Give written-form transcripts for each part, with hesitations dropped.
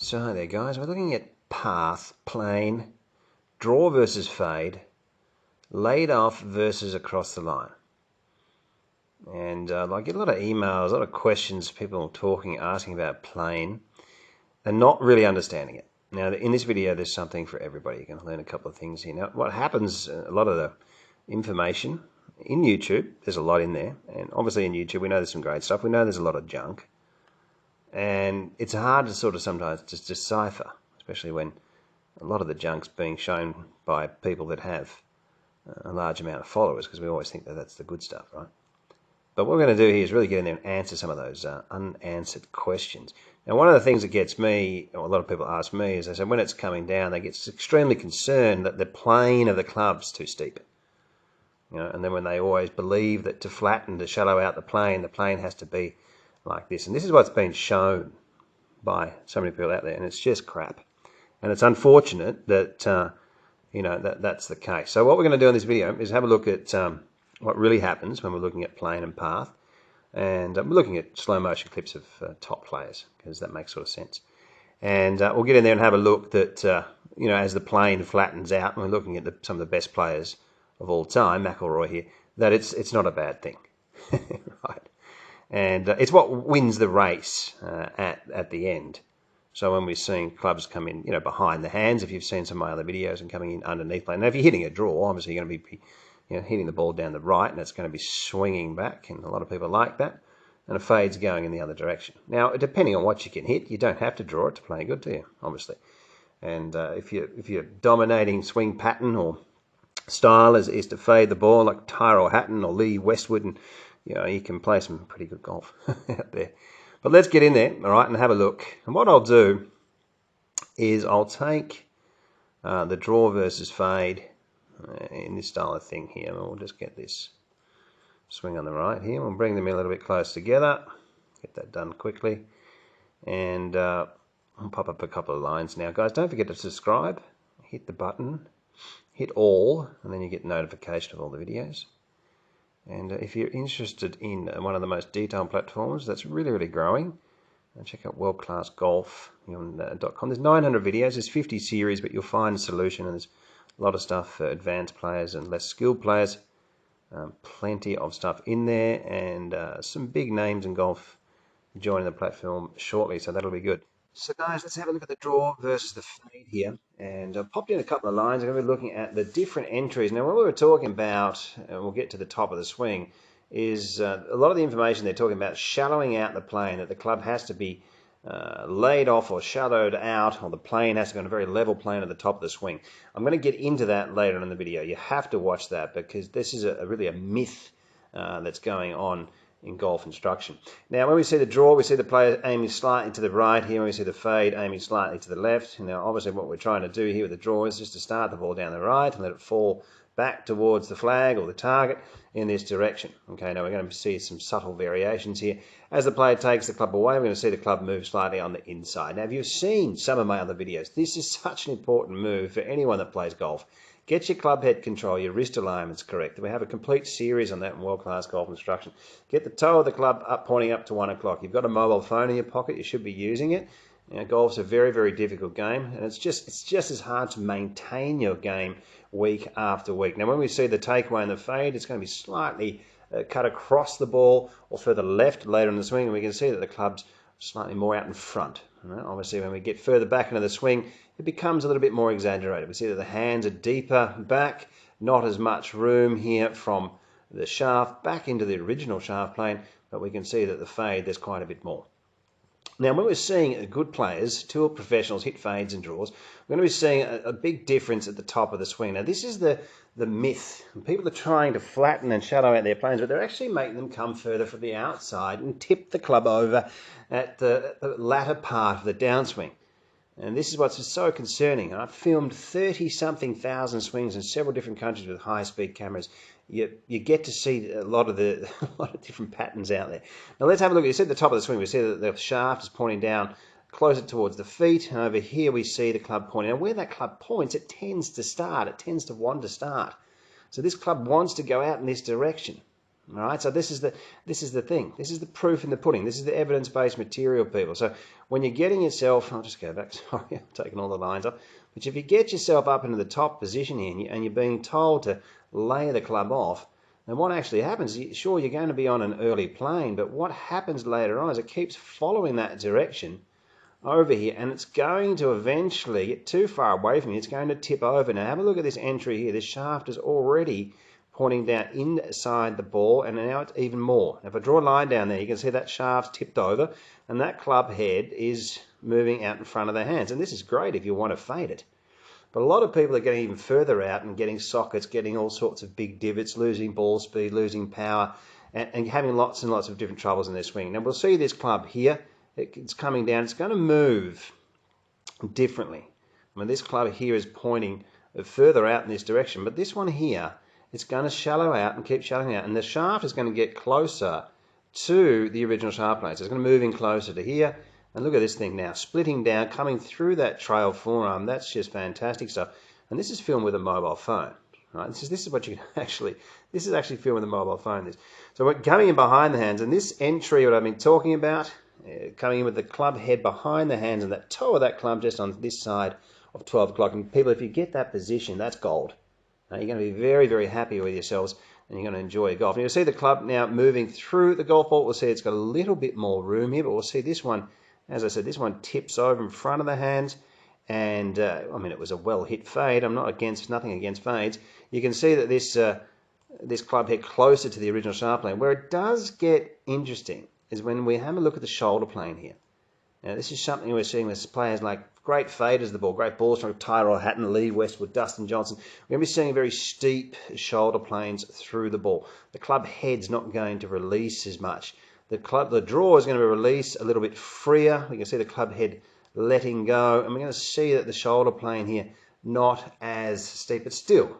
So hi there guys, we're looking at path, plane, draw versus fade, laid off versus across the line. And I get a lot of emails, a lot of questions, people asking about plane and not really understanding it. Now in this video there's something for everybody. You can learn a couple of things here. Now what happens, a lot of the information in YouTube, there's a lot in there, and obviously in YouTube we know there's some great stuff, we know there's a lot of junk. And it's hard to sort of sometimes just decipher, especially when a lot of the junk's being shown by people that have a large amount of followers, because we always think that that's the good stuff, right? But what we're going to do here is really get in there and answer some of those unanswered questions. Now, one of the things that gets me, or a lot of people ask me, is they say when it's coming down, they get extremely concerned that the plane of the club's too steep. You know, and then when they always believe that to flatten, to shallow out the plane has to be like this. And this is what's been shown by so many people out there, and it's just crap. And it's unfortunate that that's the case. So what we're going to do in this video is have a look at what really happens when we're looking at plane and path, and we're looking at slow motion clips of top players, because that makes sort of sense. And we'll get in there and have a look that as the plane flattens out, and we're looking at some of the best players of all time, Mcilroy here, that it's not a bad thing, right? And it's what wins the race at the end. So when we're seeing clubs come in, behind the hands, if you've seen some of my other videos, and coming in underneath plane. Now, if you're hitting a draw, obviously you're going to be hitting the ball down the right, and it's going to be swinging back, and a lot of people like that. And a fade's going in the other direction. Now, depending on what you can hit, you don't have to draw it to play good, do you? Obviously. And if you're dominating swing pattern or style is to fade the ball like Tyrrell Hatton or Lee Westwood, and you can play some pretty good golf out there. But let's get in there, all right, and have a look. And what I'll do is I'll take the draw versus fade in this style of thing here, and we'll just get this swing on the right here. We'll bring them in a little bit close together, get that done quickly, and I'll pop up a couple of lines now. Guys, don't forget to subscribe, hit the button, hit all, and then you get notification of all the videos. And if you're interested in one of the most detailed platforms that's really, really growing, check out worldclassgolf.com. There's 900 videos, there's 50 series, but you'll find a solution, and there's a lot of stuff for advanced players and less skilled players. Plenty of stuff in there, and some big names in golf joining the platform shortly, so that'll be good. So guys, let's have a look at the draw versus the fade here, and I've popped in a couple of lines. I'm going to be looking at the different entries. Now, what we were talking about, and we'll get to the top of the swing, is a lot of the information they're talking about shallowing out the plane, that the club has to be laid off or shadowed out, or the plane has to be on a very level plane at the top of the swing. I'm going to get into that later in the video. You have to watch that, because this is really a myth that's going on in golf instruction. Now, when we see the draw, we see the player aiming slightly to the right here. When we see the fade aiming slightly to the left. Now, obviously, what we're trying to do here with the draw is just to start the ball down the right and let it fall back towards the flag or the target in this direction. Okay, now we're going to see some subtle variations here. As the player takes the club away, we're going to see the club move slightly on the inside. Now, if you've seen some of my other videos, this is such an important move for anyone that plays golf. Get your club head control, your wrist alignments correct. We have a complete series on that in World Class Golf Instruction. Get the toe of the club up, pointing up to 1 o'clock. You've got a mobile phone in your pocket, you should be using it. Golf's a very, very difficult game, and it's just as hard to maintain your game week after week. Now, when we see the takeaway and the fade, it's going to be slightly cut across the ball or further left later in the swing, and we can see that the club's slightly more out in front. Obviously, when we get further back into the swing, it becomes a little bit more exaggerated. We see that the hands are deeper back, not as much room here from the shaft back into the original shaft plane, but we can see that the fade, there's quite a bit more. Now, when we're seeing good players, tour professionals, hit fades and draws, we're going to be seeing a big difference at the top of the swing. Now, this is the myth. People are trying to flatten and shadow out their planes, but they're actually making them come further from the outside and tip the club over at the latter part of the downswing. And this is what's so concerning. I've filmed 30-something thousand swings in several different countries with high-speed cameras. You get to see a lot of different patterns out there. Now let's have a look. You see at the top of the swing, we see that the shaft is pointing down closer towards the feet, and over here we see the club pointing. Now where that club points, it tends to start. It tends to want to start. So this club wants to go out in this direction. All right, so this is the thing. This is the proof in the pudding. This is the evidence-based material, people. So when you're getting yourself, I'll just go back. Sorry, I've taken all the lines up. But if you get yourself up into the top position here, and you're being told to lay the club off, then what actually happens? Sure, you're going to be on an early plane, but what happens later on is it keeps following that direction over here, and it's going to eventually get too far away from you. It's going to tip over. Now have a look at this entry here. This shaft is already pointing down inside the ball, and now it's even more. If I draw a line down there, you can see that shaft's tipped over, and that club head is moving out in front of the hands. And this is great if you want to fade it. But a lot of people are getting even further out and getting sockets, getting all sorts of big divots, losing ball speed, losing power, and having lots and lots of different troubles in their swing. Now we'll see this club here. It's coming down. It's going to move differently. I mean, this club here is pointing further out in this direction, but this one here, it's going to shallow out and keep shallowing out, and the shaft is going to get closer to the original shaft plane. So it's going to move in closer to here, and look at this thing now, splitting down, coming through that trail forearm. That's just fantastic stuff. And this is filmed with a mobile phone, right? This is what you can actually, this is actually filmed with a mobile phone. So we're coming in behind the hands, and this entry, what I've been talking about, coming in with the club head behind the hands and that toe of that club just on this side of 12 o'clock. And people, if you get that position, that's gold. You're going to be very, very happy with yourselves, and you're going to enjoy your golf. And you'll see the club now moving through the golf ball. We'll see it's got a little bit more room here, but we'll see this one, as I said, this one tips over in front of the hands. And I mean, it was a well-hit fade. I'm not against, nothing against fades. You can see that this club head closer to the original shaft plane. Where it does get interesting is when we have a look at the shoulder plane here. Now, this is something we're seeing with players like great faders of the ball, great ball strike, Tyrell Hatton, Lee Westwood, Dustin Johnson. We're going to be seeing very steep shoulder planes through the ball. The club head's not going to release as much. The draw is going to release a little bit freer. We can see the club head letting go, and we're going to see that the shoulder plane here not as steep, but still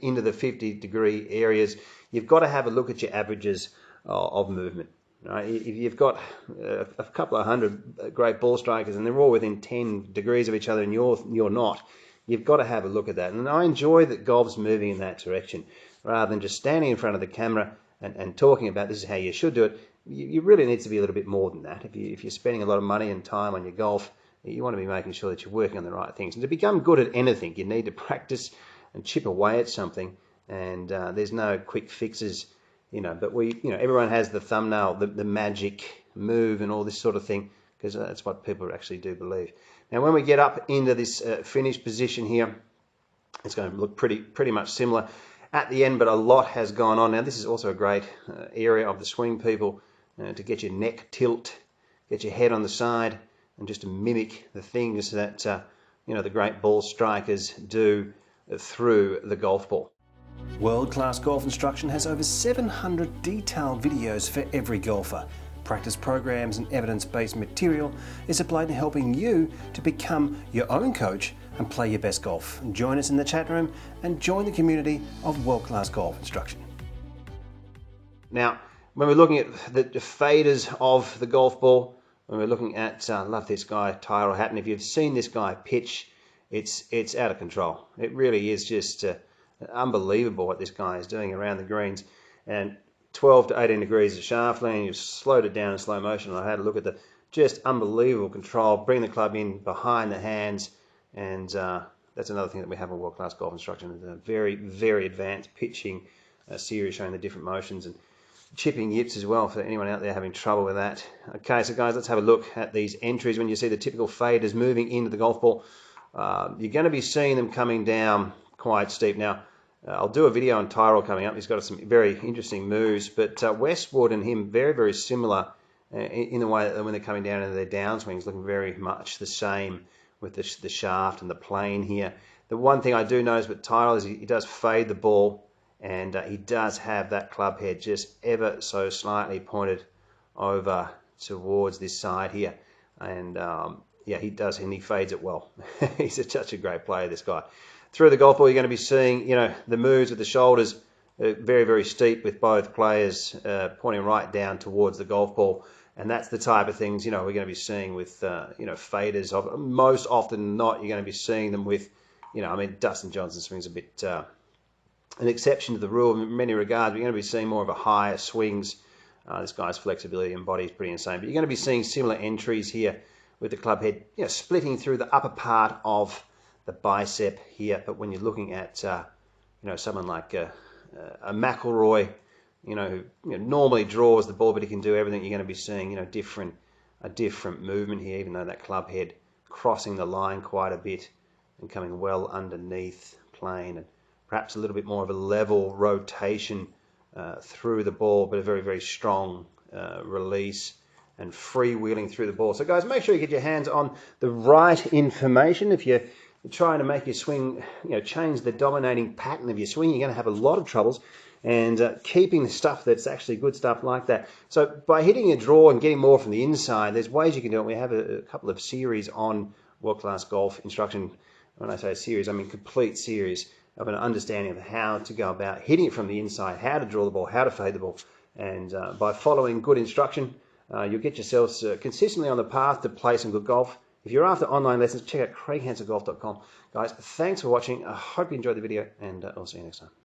into the 50-degree areas. You've got to have a look at your averages of movement. Right? If you've got a couple of hundred great ball strikers and they're all within 10 degrees of each other and you're not, you've got to have a look at that. And I enjoy that golf's moving in that direction rather than just standing in front of the camera and talking about this is how you should do it. You really need to be a little bit more than that. If you're spending a lot of money and time on your golf, you want to be making sure that you're working on the right things. And to become good at anything, you need to practice and chip away at something. And there's no quick fixes. But everyone has the thumbnail, the magic move and all this sort of thing, because that's what people actually do believe. Now, when we get up into this finished position here, it's going to look pretty much similar at the end, but a lot has gone on. Now, this is also a great area of the swing, people, to get your neck tilt, get your head on the side, and just to mimic the things that the great ball strikers do through the golf ball. World-class golf instruction has over 700 detailed videos for every golfer. Practice programs and evidence-based material is applied to helping you to become your own coach and play your best golf. Join us in the chat room and join the community of world-class golf instruction. Now, when we're looking at the faders of the golf ball, when we're looking at, I love this guy, Tyrell Hatton. If you've seen this guy pitch, it's out of control. It really is just unbelievable what this guy is doing around the greens. And 12 to 18 degrees of shaft lean, you've slowed it down in slow motion. I had a look at the just unbelievable control, bring the club in behind the hands, and that's another thing that we have in world-class golf instruction, a very, very advanced pitching series showing the different motions and chipping yips as well for anyone out there having trouble with that. Okay, so guys, let's have a look at these entries. When you see the typical faders moving into the golf ball, you're going to be seeing them coming down quite steep. Now, I'll do a video on Tyrell coming up. He's got some very interesting moves, but Westwood and him very, very similar in the way that when they're coming down into their downswings, looking very much the same with the shaft and the plane here. The one thing I do notice with Tyrell is he does fade the ball, and he does have that club head just ever so slightly pointed over towards this side here. And yeah, he does, and he fades it well. He's such a great player, this guy. Through the golf ball, you're going to be seeing, the moves with the shoulders very, very steep with both players pointing right down towards the golf ball. And that's the type of things, we're going to be seeing with, faders. Most often not, you're going to be seeing them with, Dustin Johnson swings a bit an exception to the rule in many regards. We're going to be seeing more of a higher swings. This guy's flexibility and body is pretty insane. But you're going to be seeing similar entries here with the club head, splitting through the upper part of the bicep here. But when you're looking at, someone like a Mcilroy, who normally draws the ball, but he can do everything, you're going to be seeing, a different movement here, even though that club head crossing the line quite a bit and coming well underneath plane, and perhaps a little bit more of a level rotation through the ball, but a very, very strong release and freewheeling through the ball. So guys, make sure you get your hands on the right information. If you're trying to make your swing, change the dominating pattern of your swing, you're going to have a lot of troubles. And keeping the stuff that's actually good stuff like that. So by hitting a draw and getting more from the inside, there's ways you can do it. We have a couple of series on World Class Golf Instruction. When I say series, I mean complete series of an understanding of how to go about hitting it from the inside, how to draw the ball, how to fade the ball. And by following good instruction, you'll get yourselves consistently on the path to play some good golf. If you're after online lessons, check out CraigHansonGolf.com. Guys, thanks for watching. I hope you enjoyed the video, and I'll see you next time.